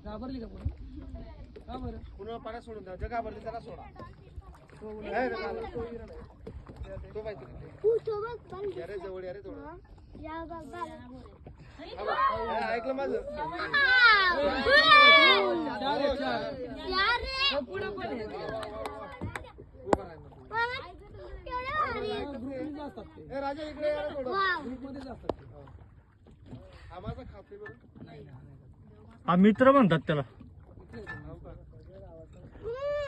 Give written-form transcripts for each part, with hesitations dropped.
घाबरली का का बरं पुन्हा पाण्यात सोडून द्या. जगा भरली त्याला सोडा. तो पाहिजे अरे जवळ अरे थोडं ऐकलं माझं. राजा इकडे ग्रुपमध्येच असतात. हा माझा खाते बरं. हा मित्र म्हणतात त्याला.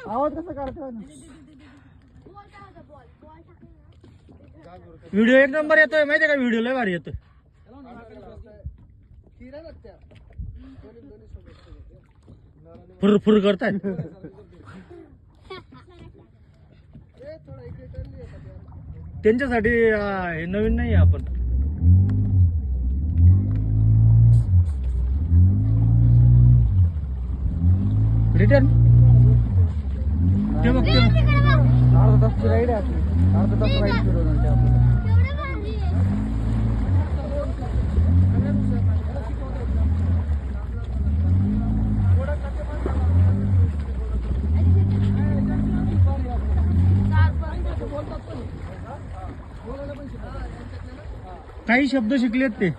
आवाज कसा काढतो व्हिडिओ एक नंबर येतोय माहितीये का? व्हिडिओ लय भारी येतोय. फुर फुर करताय त्यांच्यासाठी हे नवीन नाही आपण. रिटर्न ते बघ ते अर्धा तास राईड आहे आपली. अर्धा तास राईड फिरवणार ते आपल्याला. काही शब्द शिकलेत ते.